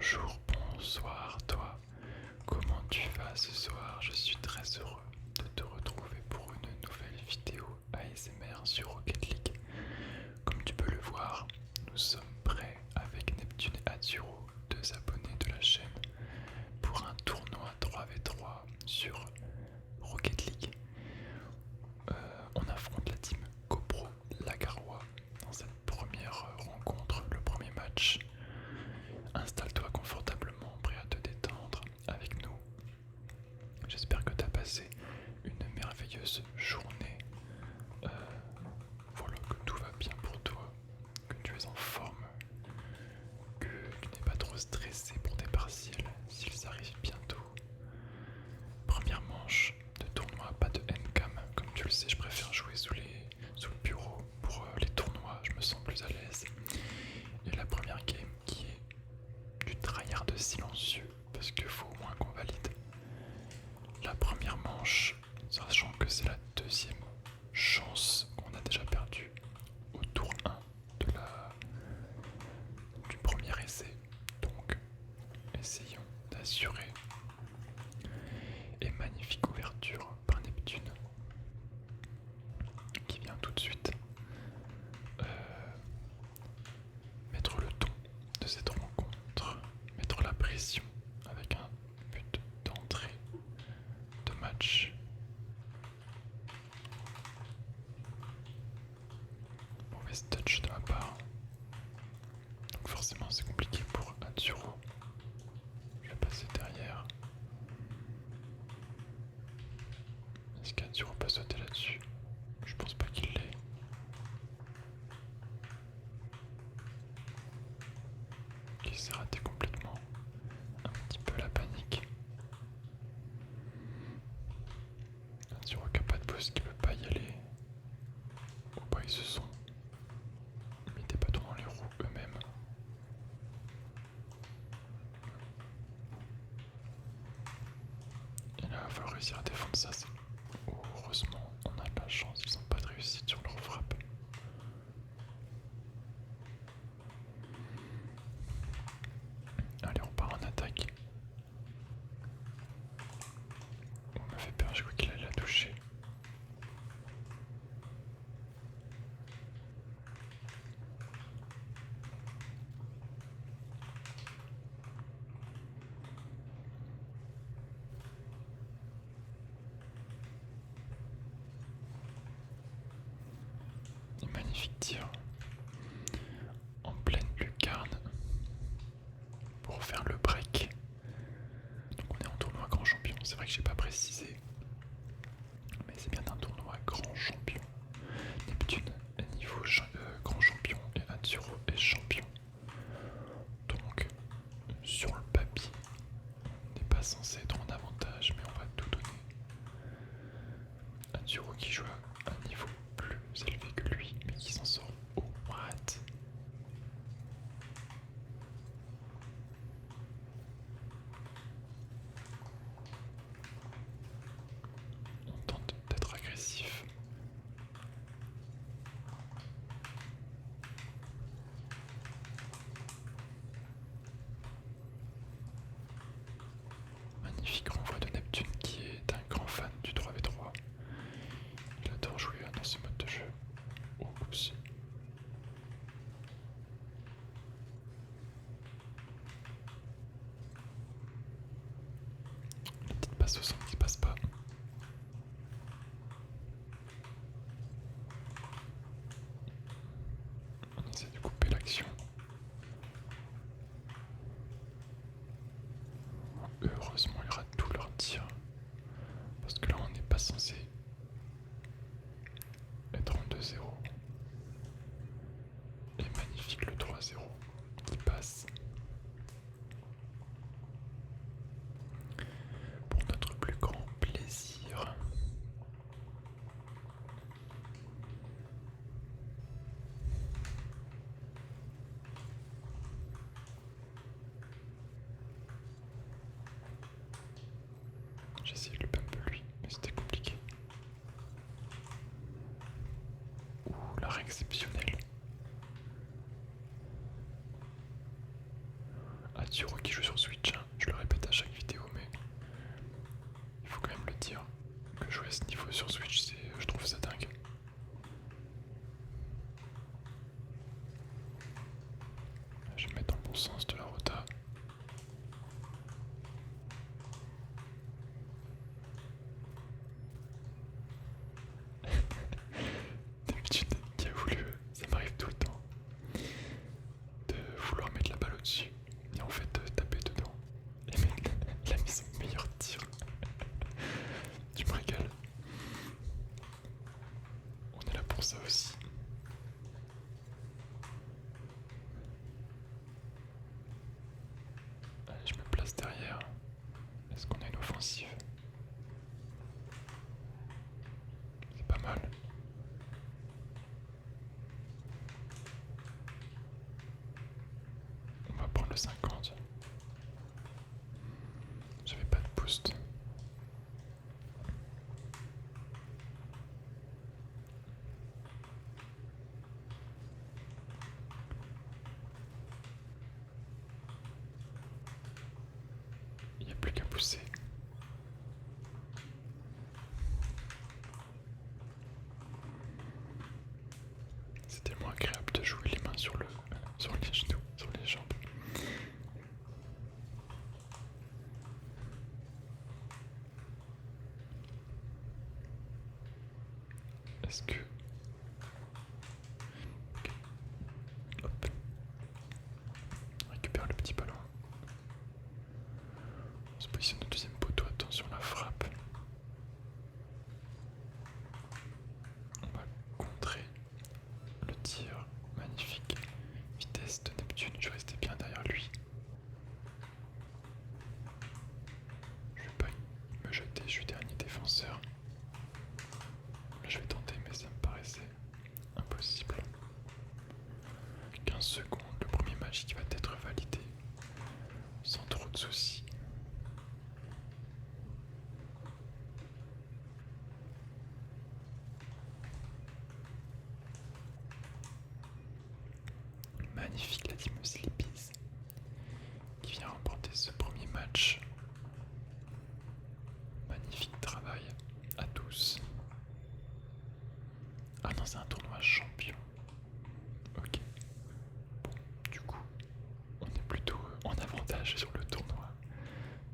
Bonjour, bonsoir toi. Comment tu vas ce soir? Je suis très heureux de te retrouver pour une nouvelle vidéo ASMR sur Rocket League. Comme tu peux le voir, nous sommes prêts avec Neptune et Azzurro, deux abonnés de la chaîne, pour un tournoi 3v3 sur Rocket League. On affronte la team GoPro Lagarois dans cette première rencontre, le premier match. Installe-toi confortablement, prêt à te détendre avec nous. J'espère que tu as passé une merveilleuse journée. Voilà, que tout va bien pour toi, que tu es en forme, que tu n'es pas trop stressé pour tes partiels s'ils arrivent bientôt. Première manche de tournoi, pas de endcam. Comme tu le sais, je préfère jouer sous le bureau. Pour les tournois, je me sens plus à l'aise. Et la première game qui est du tryhard silencieux, parce qu'il faut au moins qu'on valide la première manche, sachant que c'est la deuxième chance qu'on a déjà perdue au tour 1 du premier essai. Donc essayons d'assurer. Et magnifique ouverture par Neptune qui vient tout de suite mettre le ton de cette rencontre, mettre la pression avec un but d'entrée de match. Mauvaise touch de ma part. Donc forcément c'est compliqué pour Azzurro. Je vais passer derrière. Est-ce qu'Azzurro peut sauter là-dessus? Je pense pas qu'il l'ait. Il s'est raté complètement. Un petit peu la panique. Azzurro qui a pas de boost, qui peut pas y aller. Oh bah ils se sont mis des bâtons dans les roues eux-mêmes. Et là, il va falloir réussir à défendre ça. Heureusement, on a de la chance, ils n'ont pas de réussite sur leur frappe. Allez, on part en attaque. On m'a fait peur, je crois qu'il allait la toucher. Magnifique tir en pleine lucarne pour faire le break. Donc on est en tournoi grand champion, c'est vrai que j'ai pas précisé, mais c'est bien un tournoi grand champion. Neptune est niveau grand champion et Azzurro est champion. Donc sur le papier, on n'est pas censé être en avantage, mais on va tout donner. Azzurro qui joue à un niveau plus élevé que lui, mais qui s'en sort au rate. On tente d'être agressif. Magnifique renvoi de Neptune qui est un grand fan du 3v3. Il adore jouer dans ce mode de jeu. Oh, oups. La petite passe au centre qui passe pas. On essaie de couper l'action. Heureusement, il rate tous leurs tirs. Parce que là, on n'est pas censé être en 2-0. Et magnifique le 3-0 qui passe. Pour notre plus Suro qui joue sur Switch, hein. Je le répète à chaque vidéo, mais il faut quand même le dire que jouer à ce niveau sur Switch, je trouve ça dingue. Je vais me mettre dans le bon sens de la rota. D'habitude, qui a voulu, ça m'arrive tout le temps, de vouloir mettre la balle au-dessus et en fait taper dedans et mettre la mise au meilleur tir. Tu me régales. On est là pour ça aussi. Allez, je me place derrière. Est-ce qu'on a une offensive? C'est pas mal. On va prendre le 50. J'avais pas de boost. Il n'y a plus qu'à pousser. C'est tellement agréable de jouer les mains sur les genoux, sur les jambes. Est-ce que... Hop. On récupère le petit ballon. On se positionne au deuxième poteau, attention la frappe. On va contrer le tir, magnifique. Vitesse de Neptune, je restais bien derrière lui. Je vais pas me jeter, je suis dernier défenseur. Là je vais tenter mais ça me paraissait impossible. 15 secondes, le premier match qui va être validé sans trop de soucis. Magnifique la team Sleepies qui vient remporter ce premier match. Magnifique travail à tous. Ah non, c'est un tournoi champion. Ok. Bon, du coup, on est plutôt en avantage sur le tournoi.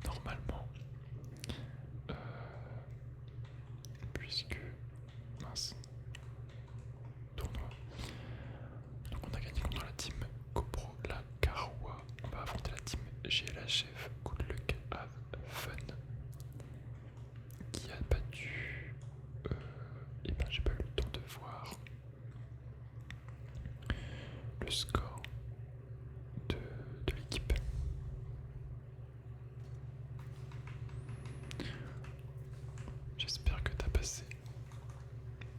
Normalement. Puisque... Mince. Tournoi. Donc on a gagné contre la team Copro, la Karoua. On va affronter la team GLHF, Good Luck Have Fun, qui a battu... et ben j'ai pas eu le temps de voir le score de l'équipe. J'espère que tu as passé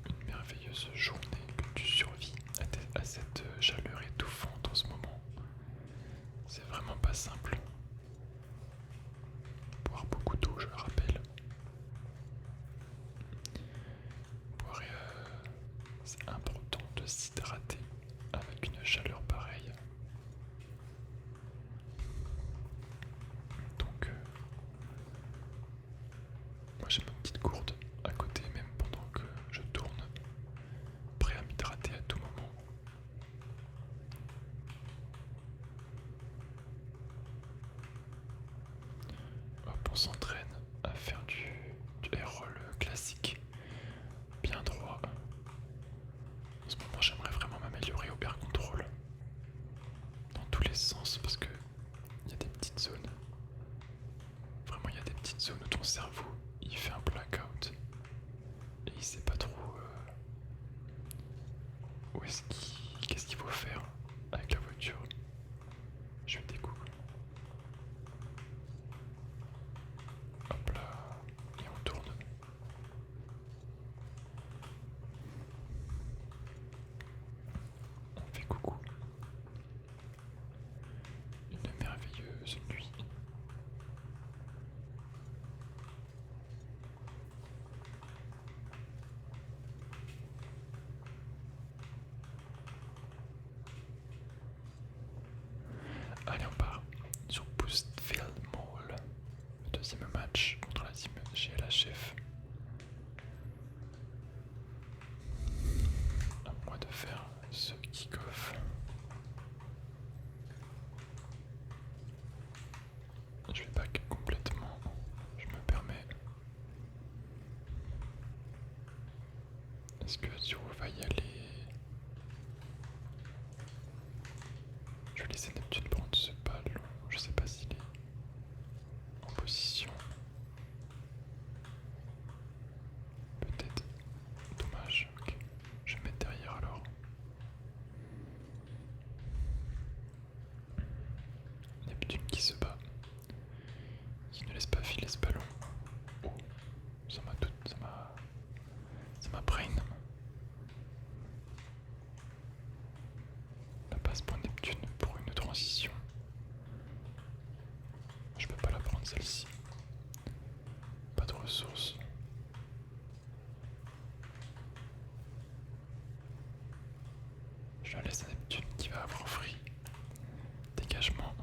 une merveilleuse journée, que tu survis à cette chaleur étouffante en ce moment. C'est vraiment pas simple. Boire beaucoup d'eau, je le rappelle. Boire, c'est important de s'hydrater avec une chaleur pareille. Donc, moi j'ai ma petite gourde à côté, même pendant que je tourne, prêt à m'hydrater à tout moment. Hop, on s'entraîne à faire du air-roll classique, bien droit. En ce moment, j'aimerais vraiment m'améliorer au air control dans tous les sens parce que il y a des petites zones. Vraiment, il y a des petites zones où ton cerveau il fait un blackout et il sait pas trop qu'est-ce qu'il faut faire avec la voiture. Je découvre. Hop là, et on tourne. On fait coucou. Une merveilleuse nuit. Je vais back complètement. Je me permets. Est-ce que Zero va y aller? Je vais laisser Neptune prendre ce ballon. Je sais pas s'il est en position. Peut-être. Dommage. Ok. Je vais me mettre derrière alors. Neptune qui se bat. Qui ne laisse pas filer ce ballon. Oh. Ça m'a tout. Ça m'a brain. La passe pour Neptune pour une transition. Je peux pas la prendre celle-ci. Pas de ressources. Je la laisse à Neptune qui va avoir free. Dégagement.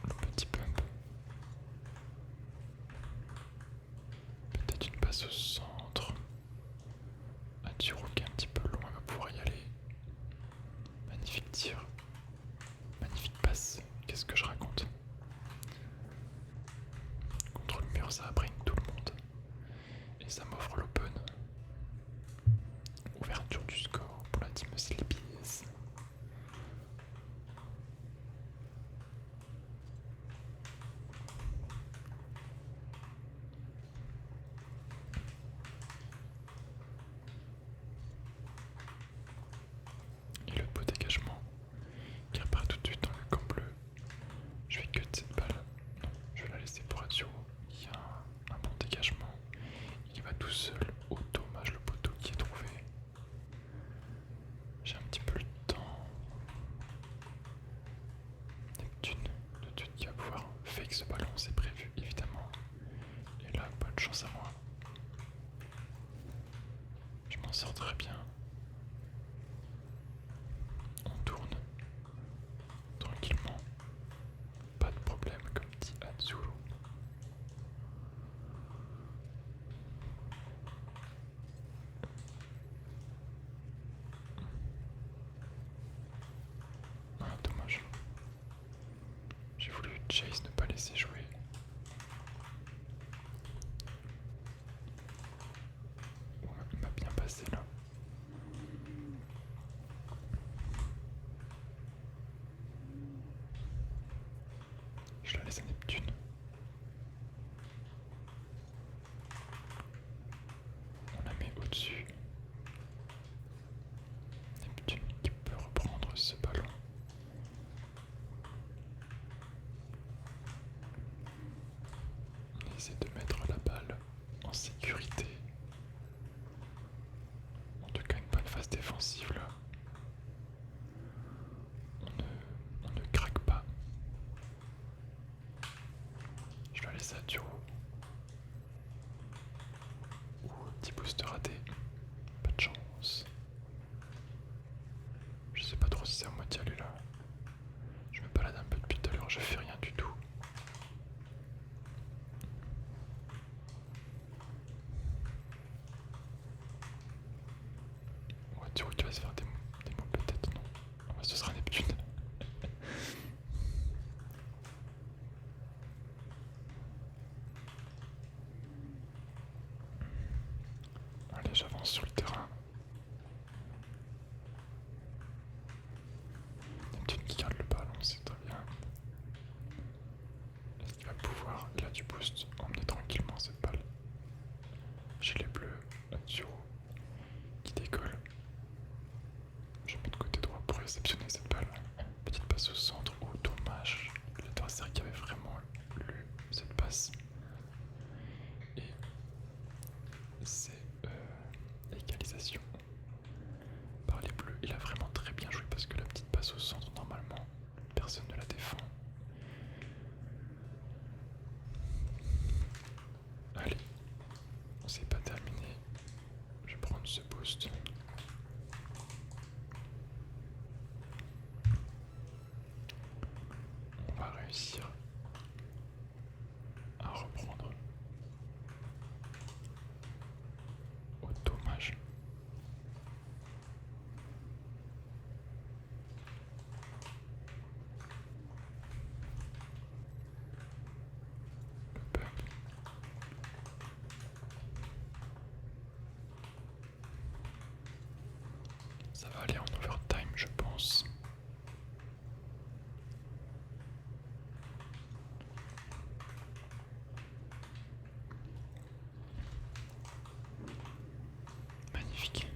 Le petit pump. Peut-être une passe au centre. Atiro qui est un petit peu loin va pouvoir y aller. Magnifique tir. Magnifique passe. Qu'est-ce que je raconte? Contre le mur, ça a brain tout le monde. Et ça m'offre l'open. Ouverture du score pour la team Sleepy's. Et le beau dégagement qui repart tout de suite dans le camp bleu. Je vais cut cette balle. Non, je vais la laisser pour Atiro. Il y a un bon dégagement. Il va tout seul. Oh, dommage le poteau qui est trouvé. J'ai un petit peu le temps. Neptune, tout de suite qui va pouvoir fake ce ballon, c'est prévu évidemment. Et là, bonne chance à moi. Je m'en sors très bien. On tourne tranquillement. Pas de problème comme dit Atsu. Ah, dommage. J'ai voulu chase, ne pas laisser jouer. Oh, il m'a bien passé là. Je la laisse à Neptune. On la met au-dessus. Neptune qui peut reprendre ce ballon. On essaie de mettre la balle en sécurité. En tout cas, une bonne phase défensive là. On ne craque pas. Je la laisse à Duro. Ouh, petit boost raté. Pas de chance. Je sais pas trop si c'est à moi d'y aller là. Je me balade un peu depuis tout à l'heure, je fais rien du tout. Ouais, Duro qui va se faire des mots peut-être, non. Ah bah, ce sera Neptune. Allez, j'avance sur le terrain. Neptune qui garde le ballon, c'est très bien. Est-ce qu'il va pouvoir, il a du boost, emmener tranquillement cette balle? J'ai les bleus, Lazio qui décolle. Je mets de côté droit pour réceptionner cette balle. Petite passe au centre, oh dommage. L'adversaire qui avait vraiment lu cette passe. Et c'est égalisation par les bleus. Il a vraiment très bien joué parce que la petite passe au centre, normalement, personne ne la défend. Allez, c'est pas terminé. Je vais prendre ce boost. On va réussir à reprendre Ça va aller en overtime, je pense. Magnifique.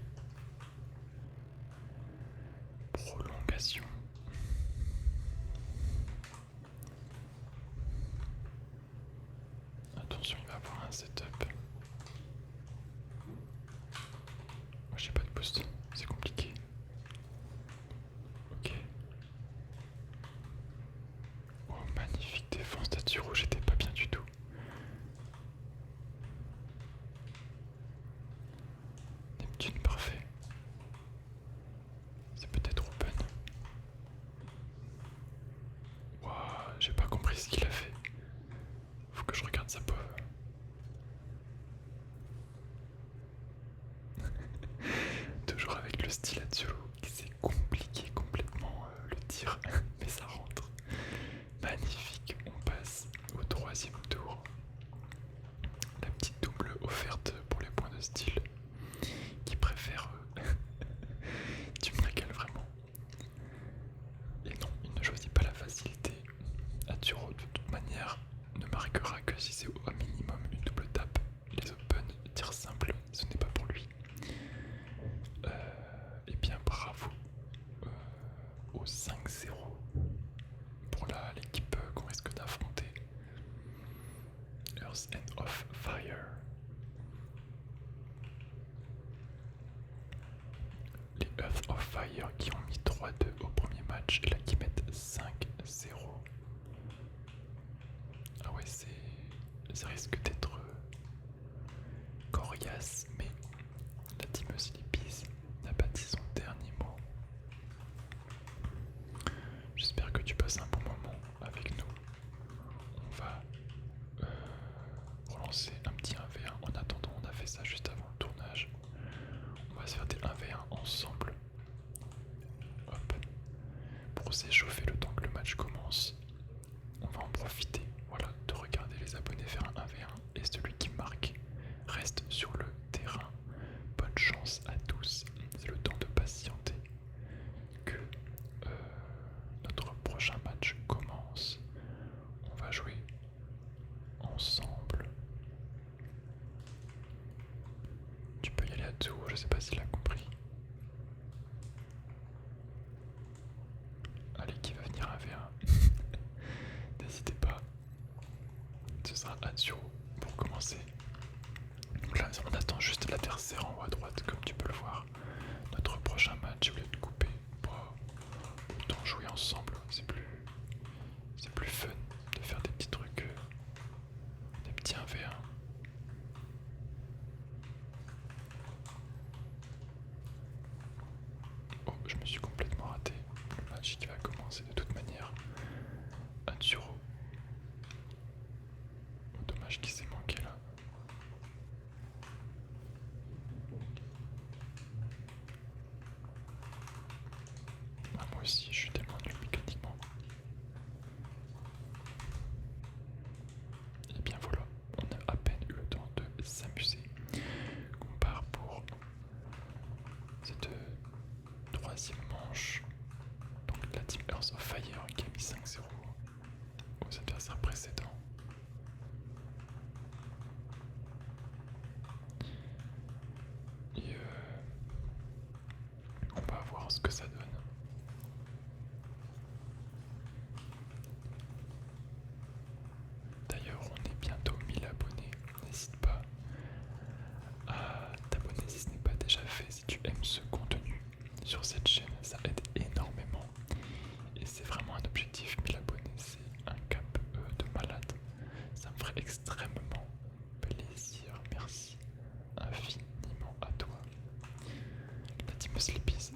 Prolongation. Attention, il va avoir un setup. Moi j'ai pas de boost, c'est compliqué. Ok. Oh, magnifique défense d'Atsuro, j'étais pas bien du tout. Neptune parfait. C'est peut-être open. Waouh, j'ai pas compris ce qu'il a fait. Faut que je regarde sa pauvre. Toujours avec le style Atsuro, qui s'est compliqué complètement le tir, mais ça rentre. Magnifique, on passe au troisième tour. La petite double offerte pour les points de style. Qui préfère... Tu me régales vraiment. Et non, il ne choisit pas la facilité. Atsuro, de toute manière, ne marquera que si c'est au minimum une double tape. Les open, tir simple, ce n'est pas pour lui. Et bien bravo au 5-0 pour l'équipe qu'on risque d'affronter. Earth and of Fire. Les Earth of Fire qui ont mis 3-2 au premier match et là qui mettent 5-0. Ah ouais, ça risque d'être coriace, mais la team Sleepies n'a pas dit son dernier mot. J'espère que tu passes un bon moment avec nous. On va relancer un petit 1v1. En attendant, on a fait ça juste avant le tournage. On va se faire des 1v1 ensemble. Hop. Pour s'échauffer le temps que le match commence. On va en profiter, voilà, de regarder les abonnés faire un 1v1 et celui qui marque reste sur le terrain. Bonne chance à tous. C'est le temps de patienter que notre prochain match commence. On va jouer ensemble. Tu peux y aller à tour, je sais pas s'il a compris. Allez, qui va venir 1v1? N'hésitez pas. Ce sera Atsuro pour commencer. Donc là, on attend juste l'adversaire en haut à droite, comme tu peux le voir. Notre prochain match, au lieu de couper, autant jouer ensemble. C'est plus fun de faire des petits trucs, des petits 1v1. Oh, je me suis complètement raté. Le match qui va commencer de toute manière. Atsuro. Oh, dommage qu'il s'est manqué là. Ah, moi aussi, je suis tellement nul mécaniquement. Et bien voilà, on a à peine eu le temps de s'amuser. On part pour cette troisième manche. Donc la team Earth of Fire qui a mis 5-0 aux adversaires précédents. Et on va voir ce que ça donne. D'ailleurs, on est bientôt 1000 abonnés. N'hésite pas à t'abonner si ce n'est pas déjà fait. Si tu aimes ce contenu sur cette chaîne, ça aide énormément. Et c'est vraiment un objectif. 1000 abonnés, c'est un cap de malade. Ça me ferait extrêmement plaisir. Merci infiniment à toi. La team Sleepies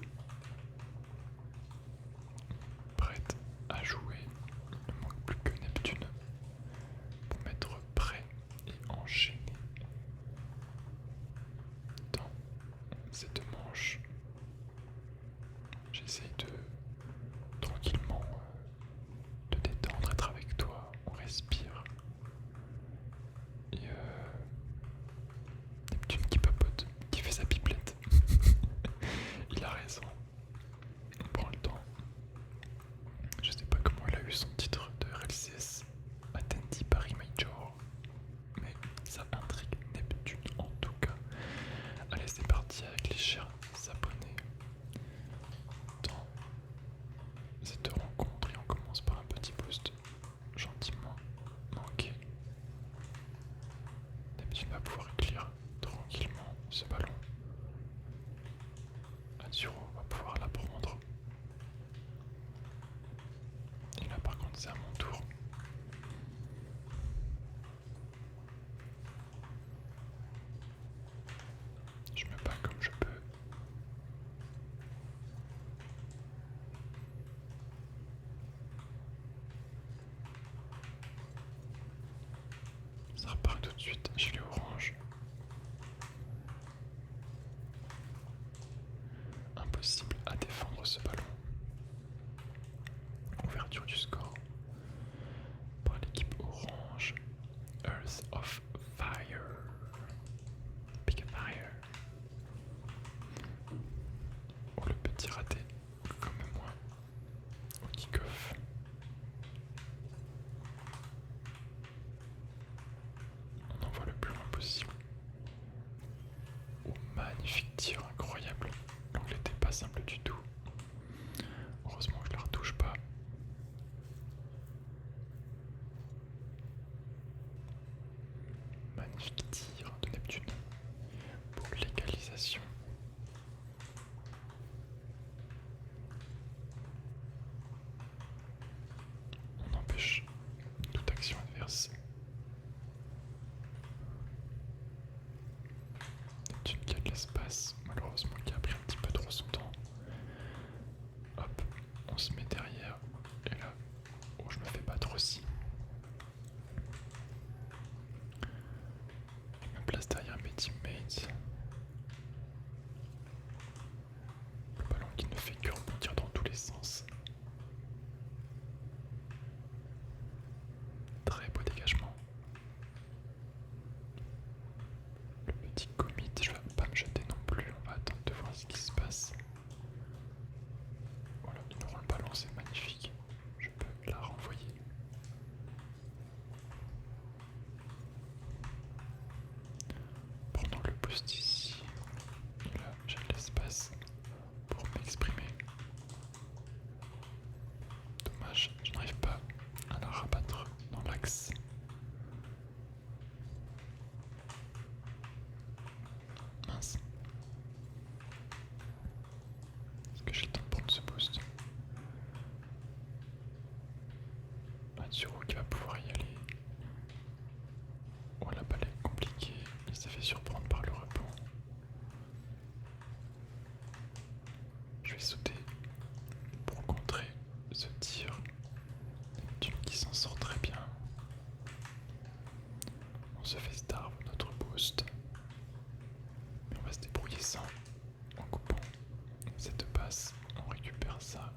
Tu vas pouvoir éclairer tranquillement ce ballon. Atsuro va pouvoir la prendre. Et là par contre c'est à mon tour. Je me bats comme je peux. Ça repart tout de suite chez les oranges. Impossible à défendre ce ballon. Ouverture du score par l'équipe orange. Earth of Fire. Big Fire. Oh le petit raté, comme moi, au kick-off. On envoie le plus loin possible. Oh magnifique tir, incroyable. L'angle n'était pas simple du tout. Heureusement que je la retouche pas. Magnifique tir de Neptune pour l'égalisation. On empêche toute action adverse. Neptune qui a de l'espace, malheureusement qui a pris un petit peu trop son temps. Hop, on se met derrière. Et là, oh, je me fais battre aussi. Je me place derrière mes teammates. Le ballon qui ne fait que rebondir dans tous les sens. Très beau dégagement. Le petit commit, je vais pas me jeter non plus. On va attendre de voir ce qui se passe. Voilà, il me rend le ballon, c'est magnifique. Je peux la renvoyer. Prenons le poste ici. Et là, j'ai de l'espace pour m'exprimer. Dommage, je n'arrive pas à la rabattre dans l'axe. Mince. Est-ce que j'ai le temps de prendre ce boost? Atsuro qui va pouvoir y aller. Oh la balle est compliquée, il s'est fait surprendre par le rebond. Je vais sauter pour contrer ce tir. Neptune qui s'en sort très bien. On se fait starve notre boost. Mais on va se débrouiller sans. En coupant cette passe, on récupère ça.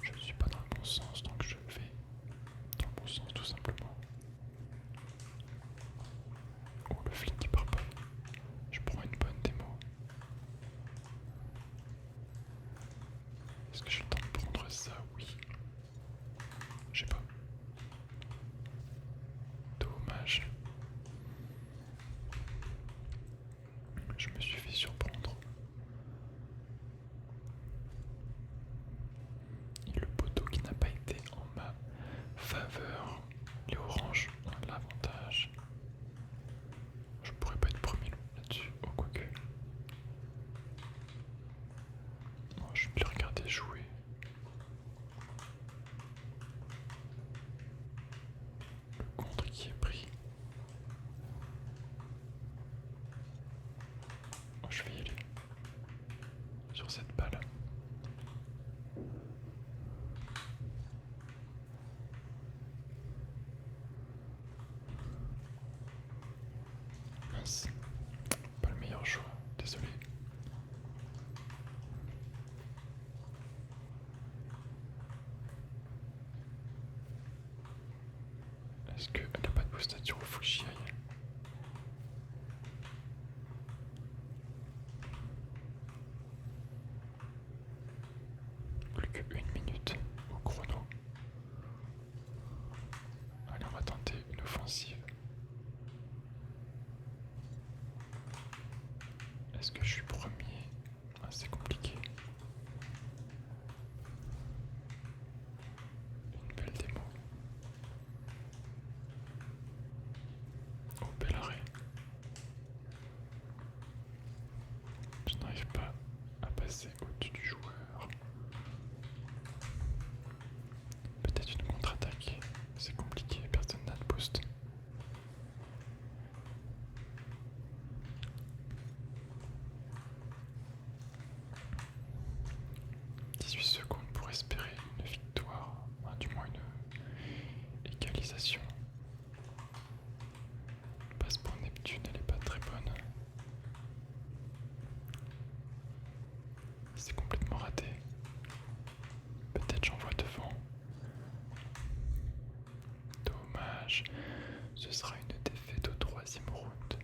Je ne suis pas dans le bon sens, donc je vais dans le bon sens tout simplement. Oh le flic qui part pas. Je prends une bonne démo. Est-ce que j'ai le temps de prendre ça? Oui. Je sais pas. Dommage. Je me suis fait surprendre. Et le poteau qui n'a pas été en ma faveur. Les oranges ont l'avantage. Je pourrais pas être premier là-dessus. Oh, quoique. Oh, je vais les regarder jouer. Le contre qui est pris. Oh, je vais y aller. Sur cette balle. Mince. Pas le meilleur choix. Désolé. Est-ce qu'elle n'a pas de boost à tir? Faut que j'y aille. Plus qu'une minute au chrono. Allez, on va tenter une offensive. Est-ce que je suis premier? Ah, c'est compliqué. Une belle démo. Oh, bel arrêt. correspond à Neptune, elle est pas très bonne. C'est complètement raté. Peut-être j'envoie devant. Dommage. Ce sera une défaite au troisième round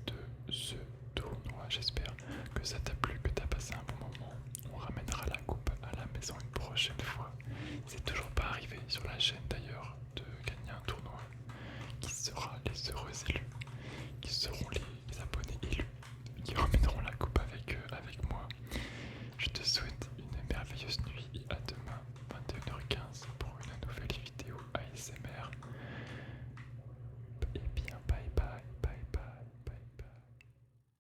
de ce tournoi. J'espère que ça t'a plu, que t'as passé un bon moment. On ramènera la coupe à la maison une prochaine fois. C'est toujours pas arrivé sur la chaîne d'ailleurs de gagner un tournoi. Qui sera les heureux élus? Qui seront les abonnés élus? Qui ramèneront la coupe avec moi? Je te souhaite une merveilleuse nuit et à demain.